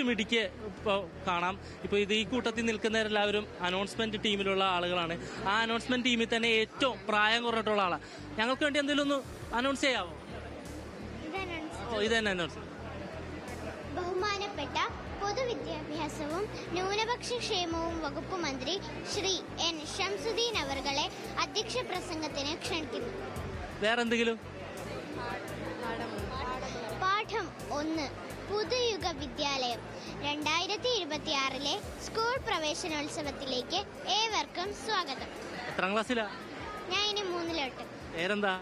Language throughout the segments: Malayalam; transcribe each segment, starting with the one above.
മിടിക്ക് ഇപ്പോൾ കാണാം. ഇപ്പോൾ ഈ കൂട്ടത്തിൽ നിൽക്കുന്നവരെല്ലാവരും അനൗൺസ്മെന്റ് ടീമിലുള്ള ആളുകളാണ്. ആ അനൗൺസ്മെന്റ് ടീമിൽ തന്നെ ഏറ്റവും പ്രായം കുറഞ്ഞിട്ടുള്ള ആളാണ്. ഞങ്ങൾക്ക് വേണ്ടി എന്തെങ്കിലും ഒന്ന് അനൗൺസ് ചെയ്യാമോ? ഇത് തന്നെ അനൗൺസ്. ബഹുമാനപ്പെട്ട പൊതുവിദ്യാഭ്യാസവും ന്യൂനപക്ഷ ക്ഷേമവും വകുപ്പ് മന്ത്രി ശ്രീ എൻ ഷംസുദ്ദീൻ അവർകളെ അധ്യക്ഷ പ്രസംഗത്തിന് ക്ഷണിക്കുന്നു. വേറെന്തെങ്കിലും? പാഠം 1 പുതുയുഗ വിദ്യാലയം 2026 സ്കൂൾ പ്രവേശനോത്സവത്തിലേക്ക് ഏവർക്കും സ്വാഗതം. എത്രാം ക്ലാസ്സിലാ? ഞാൻ ഇനി 3 പേരെന്താ?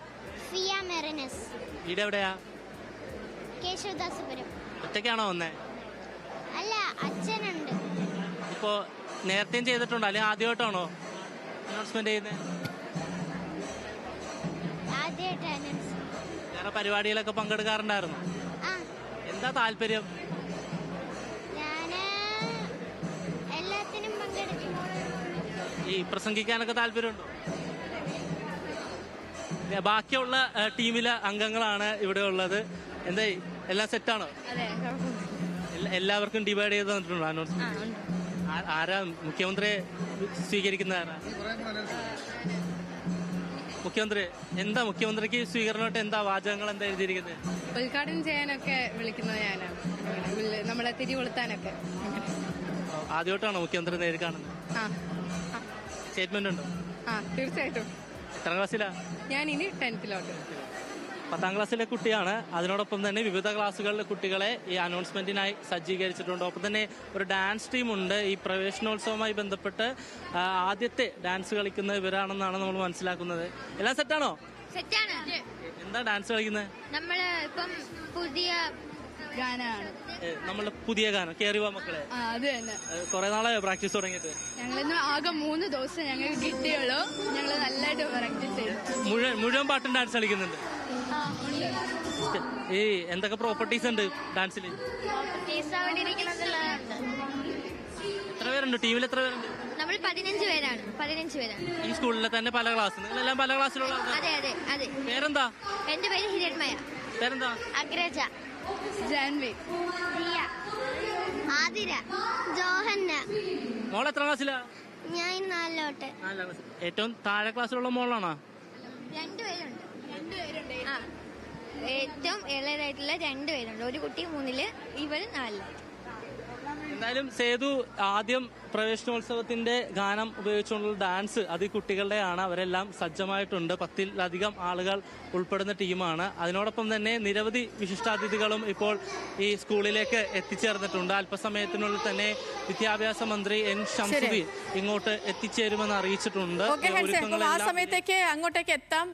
ഫിയ മെറിനസ്. വീട് എവിടെയാ? കേശവദാസപുരം. ഒറ്റയ്ക്കാണോ വന്നേ? അല്ല, അച്ഛനുണ്ട്. ഇപ്പോ നേരത്തെയും ചെയ്തിട്ടുണ്ടോ അല്ലെങ്കിൽ ആദ്യമായിട്ടാണോ അനൗൺസ്മെന്റ് ചെയ്യുന്നത്? ആദ്യമായിട്ട് അനൗൺസ്. വേറെ പരിപാടികളൊക്കെ പങ്കെടുക്കാറുണ്ടായിരുന്നു? ആ, എന്താ താല്പര്യം? ഞാന് എല്ലാത്തിനും പങ്കെടുക്കും. ഈ പ്രസംഗിക്കാനൊക്കെ താല്പര്യമുണ്ടോ? ബാക്കിയുള്ള ടീമിലെ അംഗങ്ങളാണ് ഇവിടെ ഉള്ളത്. എന്താ എല്ലാം സെറ്റാണോ? എല്ലാവർക്കും ഡിവൈഡ് ചെയ്ത് തന്നിട്ടുണ്ടോ അനൗൺസ്മെന്റ്? ആരാ മുഖ്യമന്ത്രിയെ സ്വീകരിക്കുന്ന? ആരാ മുഖ്യമന്ത്രി? എന്താ മുഖ്യമന്ത്രിക്ക് സ്വീകരണമായിട്ട് എന്താ വാചകങ്ങൾ എന്താ എഴുതിയിരിക്കുന്നത്? ഉദ്ഘാടനം ചെയ്യാനൊക്കെ വിളിക്കുന്നത് ഞാനാണ്, നമ്മളെ തിരികൊളുത്താനൊക്കെ. ആദ്യമായിട്ടാണോ മുഖ്യമന്ത്രി നേരിൽ കാണുന്നത്? സ്റ്റേറ്റ്മെന്റ് ഉണ്ടോ? തീർച്ചയായിട്ടും. എത്രാം ക്ലാസ്സിലാ? ഞാൻ ഇനി 10th 10ാം ക്ലാസ്സിലെ കുട്ടിയാണ്. അതിനോടൊപ്പം തന്നെ വിവിധ ക്ലാസ്സുകളിലെ കുട്ടികളെ ഈ അനൗൺസ്മെന്റിനായി സജ്ജീകരിച്ചിട്ടുണ്ട്. ഒപ്പം തന്നെ ഒരു ഡാൻസ് ടീമുണ്ട്. ഈ പ്രവേശനോത്സവവുമായി ബന്ധപ്പെട്ട് ആദ്യത്തെ ഡാൻസ് കളിക്കുന്ന ഇവരാണെന്നാണ് നമ്മൾ മനസ്സിലാക്കുന്നത്. എല്ലാം സെറ്റാണോ? സെറ്റാണ്. എന്താ ഡാൻസ് കളിക്കുന്നത്? നമ്മള് ഇപ്പം പുതിയ ഗാനാണ്. നമ്മളുടെ പുതിയ ഗാനം കേറി വാ മക്കളെ. അത് തന്നെ. കുറെ നാളായോ പ്രാക്ടീസ് തുടങ്ങിയിട്ട്? ഞങ്ങളിന്ന് ആകെ 3 ദിവസം ഞങ്ങൾക്ക് കിട്ടിയുള്ളൂ. ഞങ്ങൾ നല്ലതായിട്ട് പ്രാക്ടീസ് ചെയ്തു. മുഴുവൻ പാട്ടും ഡാൻസ് കളിക്കുന്നുണ്ട്. ഈ എന്തൊക്കെ പ്രോപ്പർട്ടീസ് ഉണ്ട് ഡാൻസിൽ? എത്ര പേരുണ്ട് ടീമിൽ? എത്ര പേരുണ്ട്? നമ്മൾ 15 പേരാണ്. 15 പേരാണ്. ഈ സ്കൂളിലെ തന്നെ പല ക്ലാസ്? നിങ്ങളെല്ലാം പല ക്ലാസ്സിലുള്ള? അതെ അതെ അതെ. പേരെന്താ? എന്റെ പേര് ഹിരൺമയ. പേരെന്താ? അഗ്രജ, ജാൻവി, റിയ, ആതിര, ജോഹന്ന. മോൾ എത്ര ക്ലാസ്സിലാ? ഞാൻ 4 4ാം ക്ലാസ്. ഏറ്റവും താഴെ ക്ലാസ്സിലുള്ള മോളാണോ? 2 പേരുണ്ട്. ഏറ്റവും ഇളയതായിട്ടുള്ള 2 പേരുണ്ട്. ഒരു കുട്ടി 3, ഇവർ 4. എന്തായാലും സേതു, ആദ്യം പ്രവേശനോത്സവത്തിന്റെ ഗാനം ഉപയോഗിച്ചുകൊണ്ടുള്ള ഡാൻസ് അത് ഈ കുട്ടികളുടെയാണ്. അവരെല്ലാം സജ്ജമായിട്ടുണ്ട്. 10-ലധികം ആളുകൾ ഉൾപ്പെടുന്ന ടീമാണ്. അതിനോടൊപ്പം തന്നെ നിരവധി വിശിഷ്ടാതിഥികളും ഇപ്പോൾ ഈ സ്കൂളിലേക്ക് എത്തിച്ചേർന്നിട്ടുണ്ട്. അല്പസമയത്തിനുള്ളിൽ തന്നെ വിദ്യാഭ്യാസ മന്ത്രി എൻ ഷംസുദ്ദീൻ ഇങ്ങോട്ട് എത്തിച്ചേരുമെന്ന് അറിയിച്ചിട്ടുണ്ട്. ആ സമയത്തേക്ക് അങ്ങോട്ടേക്ക് എത്താം.